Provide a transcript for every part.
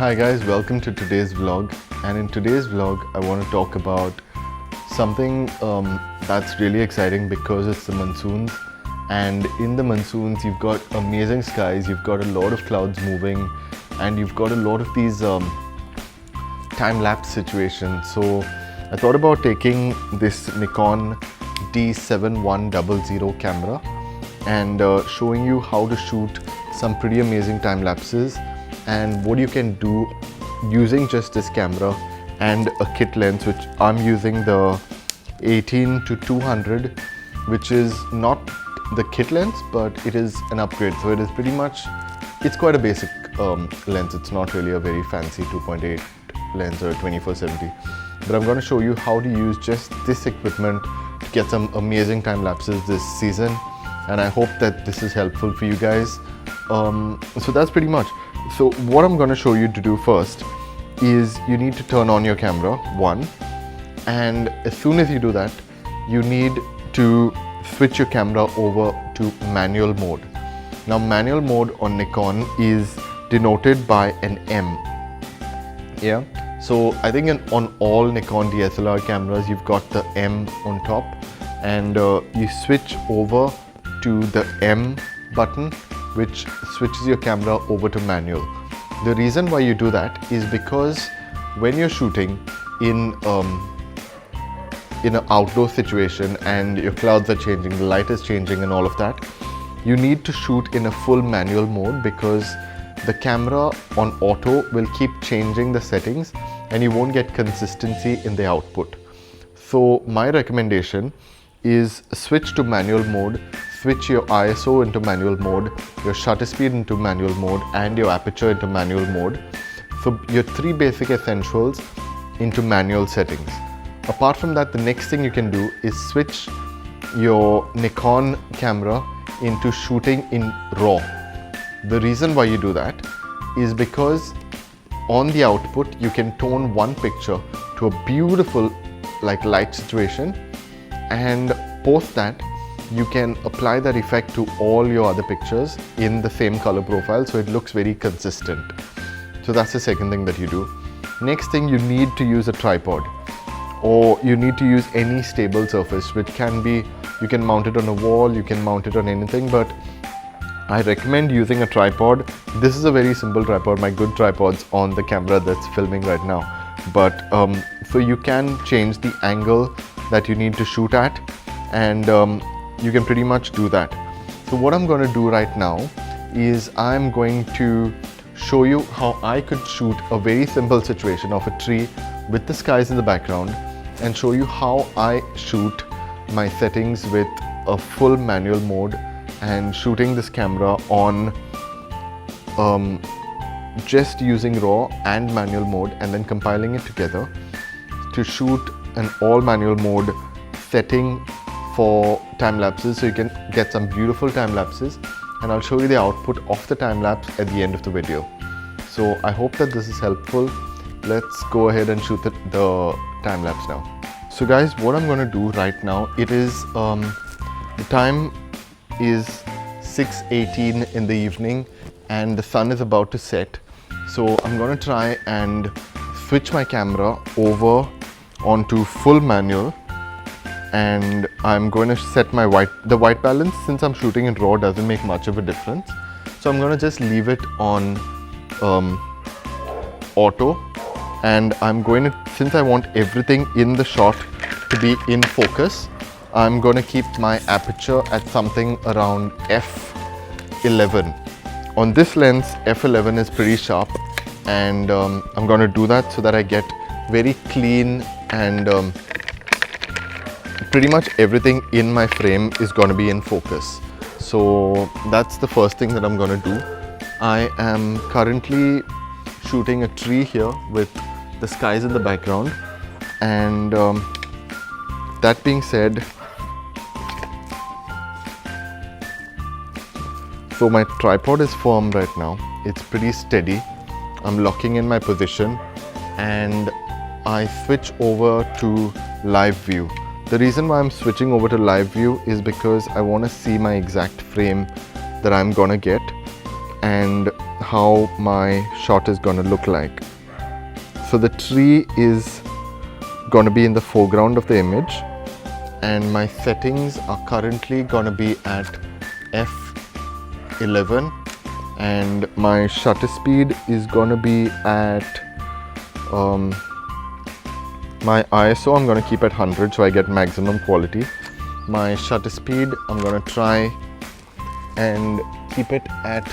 Hi guys, welcome to today's vlog. And in today's vlog I want to talk about something that's really exciting because it's the monsoons. And in the monsoons you've got amazing skies, you've got a lot of clouds moving, and you've got a lot of these time-lapse situations. So I thought about taking this Nikon D7100 camera and showing you how to shoot some pretty amazing time lapses and what you can do using just this camera and a kit lens, which I'm using the 18 to 200, which is not the kit lens, but it is an upgrade. So it is pretty much, it's quite a basic lens. It's not really a very fancy 2.8 lens or 24-70, but I'm going to show you how to use just this equipment to get some amazing time lapses this season, and I hope that this is helpful for you guys. So that's pretty much. So what I'm going to show you to do first is you need to turn on your camera, one, and as soon as you do that, you need to switch your camera over to manual mode. Now manual mode on Nikon is denoted by an M. Yeah, so I think on all Nikon DSLR cameras you've got the M on top, and you switch over to the M button, which switches your camera over to manual. The reason why you do that is because when you're shooting in an outdoor situation and your clouds are changing, the light is changing and all of that, you need to shoot in a full manual mode, because the camera on auto will keep changing the settings and you won't get consistency in the output. So my recommendation is switch to manual mode, switch your ISO into manual mode, your shutter speed into manual mode, and your aperture into manual mode. So your three basic essentials into manual settings. Apart from that, the next thing you can do is switch your Nikon camera into shooting in RAW. The reason why you do that is because on the output you can tone one picture to a beautiful light situation, and post that you can apply that effect to all your other pictures in the same color profile, so it looks very consistent. So that's the second thing that you do. Next thing, you need to use a tripod, or you need to use any stable surface, which can be, you can mount it on a wall, you can mount it on anything, but I recommend using a tripod. This is a very simple tripod. My good tripod's on the camera that's filming right now, but so you can change the angle that you need to shoot at, and you can pretty much do that. So what I'm going to do right now is I'm going to show you how I could shoot a very simple situation of a tree with the skies in the background, and show you how I shoot my settings with a full manual mode and shooting this camera on just using RAW and manual mode, and then compiling it together to shoot an all manual mode setting for time lapses, so you can get some beautiful time lapses, and I'll show you the output of the time lapse at the end of the video. So I hope that this is helpful. Let's go ahead and shoot the time lapse now. So guys, what I'm going to do right now, it is the time is 6:18 in the evening and the sun is about to set. So I'm going to try and switch my camera over onto full manual, and I'm going to set my the white balance. Since I'm shooting in RAW, doesn't make much of a difference, so I'm going to just leave it on auto, and I'm going to, since I want everything in the shot to be in focus, I'm going to keep my aperture at something around f11. On this lens, f11 is pretty sharp, and I'm going to do that so that I get very clean, and pretty much everything in my frame is going to be in focus. So that's the first thing that I'm going to do. I am currently shooting a tree here with the skies in the background, and that being said, so my tripod is firm right now, it's pretty steady. I'm locking in my position and I switch over to live view. The reason why I'm switching over to live view is because I want to see my exact frame that I'm gonna get, and how my shot is going to look like. So the tree is going to be in the foreground of the image, and my settings are currently going to be at f11, and my shutter speed is going to be at my ISO I'm going to keep at 100 so I get maximum quality. My shutter speed I'm going to try and keep it at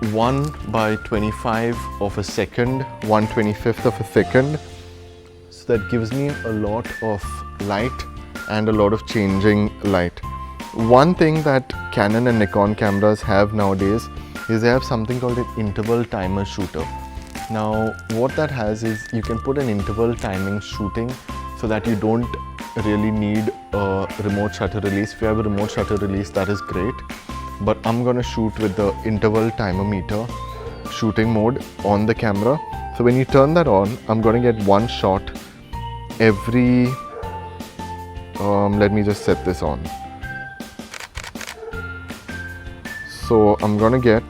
1/25 of a second, 1/25th of a second. So that gives me a lot of light and a lot of changing light. One thing that Canon and Nikon cameras have nowadays is they have something called an interval timer shooter. Now what that has is you can put an interval timing shooting so that you don't really need a remote shutter release. If you have a remote shutter release, that is great. But I'm gonna shoot with the interval timer meter shooting mode on the camera. So when you turn that on, I'm gonna get one shot every, let me just set this on. So I'm gonna get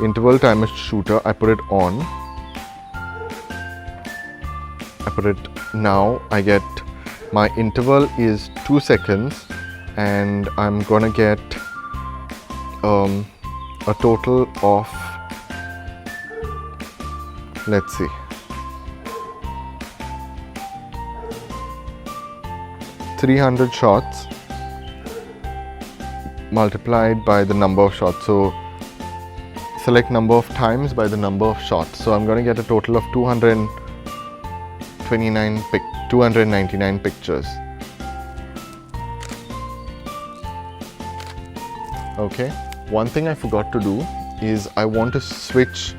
interval timer shooter, I put it on. I put it now, I get my interval is 2 seconds and I'm gonna get a total of, let's see, 300 shots multiplied by the number of shots. So select number of times by the number of shots. So I'm going to get a total of 299 pictures. Okay. One thing I forgot to do is I want to switch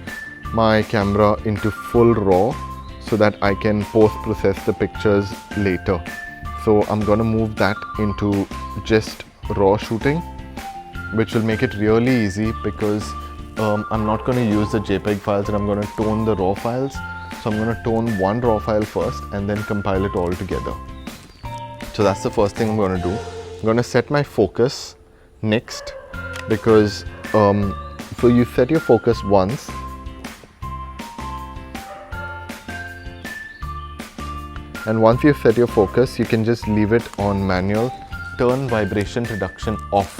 my camera into full RAW so that I can post-process the pictures later. So I'm going to move that into just RAW shooting, which will make it really easy because I'm not going to use the JPEG files and I'm going to tone the RAW files. So I'm going to tone one RAW file first and then compile it all together. So that's the first thing I'm going to do. I'm going to set my focus next because so you set your focus once and once you've set your focus you can just leave it on manual. Turn vibration reduction off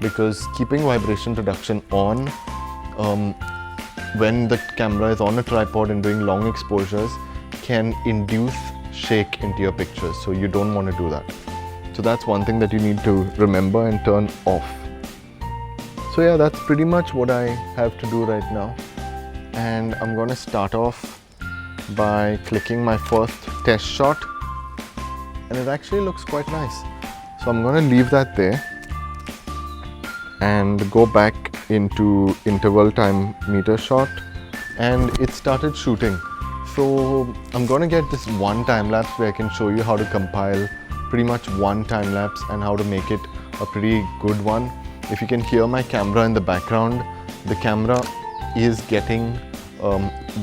because keeping vibration reduction on when the camera is on a tripod and doing long exposures can induce shake into your pictures, so you don't want to do that. So that's one thing that you need to remember and turn off. So yeah, that's pretty much what I have to do right now, and I'm going to start off by clicking my first test shot, and it actually looks quite nice. So I'm going to leave that there and go back into interval time meter shot, and it started shooting. So I'm going to get this one time lapse where I can show you how to compile pretty much one time lapse and how to make it a pretty good one. If you can hear my camera in the background, the camera is getting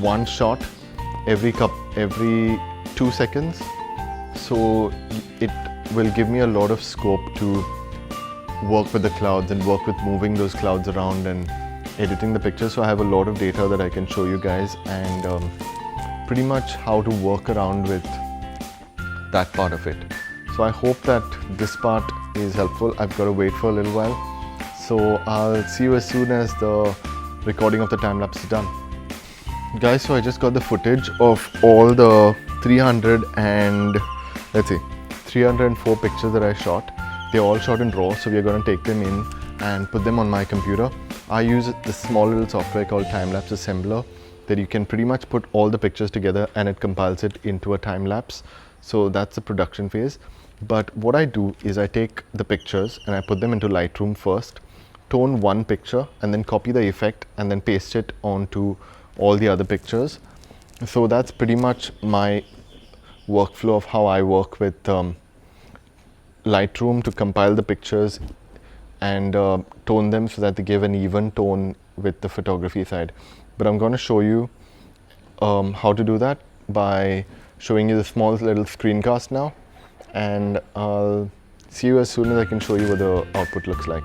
one shot every 2 seconds. So it will give me a lot of scope to work with the clouds and work with moving those clouds around and editing the picture. So I have a lot of data that I can show you guys and pretty much how to work around with that part of it. So I hope that this part is helpful. I've got to wait for a little while. So I'll see you as soon as the recording of the time lapse is done. Guys, so I just got the footage of all the 304 pictures that I shot. They're all shot in RAW, so we're going to take them in and put them on my computer. I use this small little software called Timelapse Assembler that you can pretty much put all the pictures together and it compiles it into a time lapse. So that's the production phase. But what I do is I take the pictures and I put them into Lightroom first, tone one picture and then copy the effect and then paste it onto all the other pictures. So that's pretty much my workflow of how I work with Lightroom to compile the pictures and tone them so that they give an even tone with the photography side. But I'm going to show you how to do that by showing you the small little screencast now, and I'll see you as soon as I can show you what the output looks like.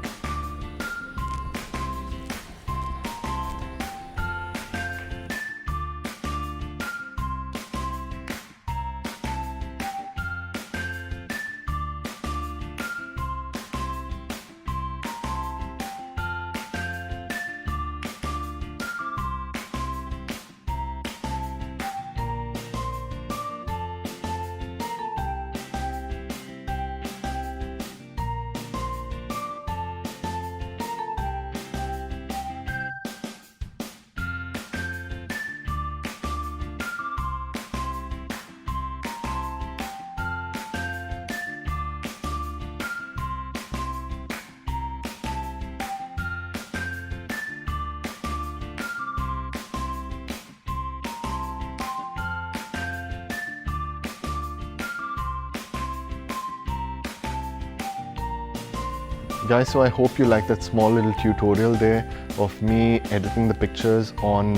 Guys, so I hope you like that small little tutorial there of me editing the pictures on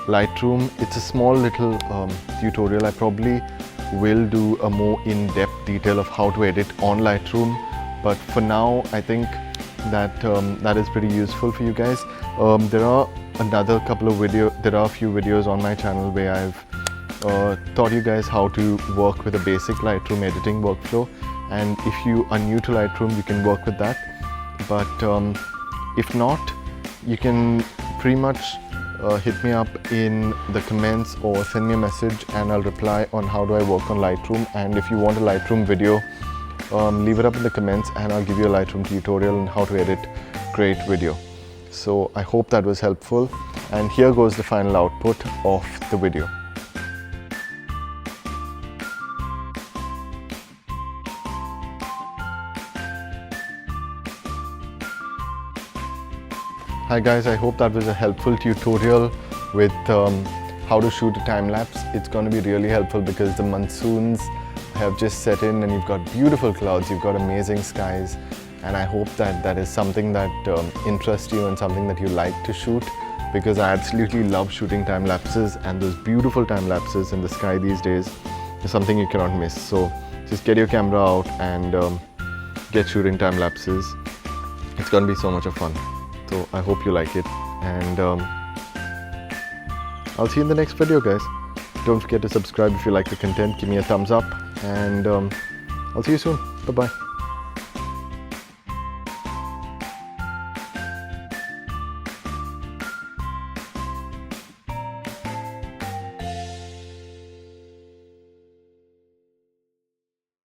Lightroom. It's a small little tutorial. I probably will do a more in-depth detail of how to edit on Lightroom, but for now I think that that is pretty useful for you guys. There are a few videos on my channel where I've taught you guys how to work with a basic Lightroom editing workflow, and if you are new to Lightroom you can work with that, but if not, you can pretty much hit me up in the comments or send me a message and I'll reply on how do I work on Lightroom. And if you want a Lightroom video, leave it up in the comments and I'll give you a Lightroom tutorial on how to edit great video. So I hope that was helpful, and here goes the final output of the video. Hi guys, I hope that was a helpful tutorial with how to shoot a time lapse. It's going to be really helpful because the monsoons have just set in and you've got beautiful clouds, you've got amazing skies, and I hope that that is something that interests you and something that you like to shoot, because I absolutely love shooting time lapses, and those beautiful time lapses in the sky these days is something you cannot miss. So just get your camera out and get shooting time lapses. It's going to be so much of fun. So I hope you like it, and I'll see you in the next video, guys. Don't forget to subscribe if you like the content, give me a thumbs up, and I'll see you soon. Bye bye.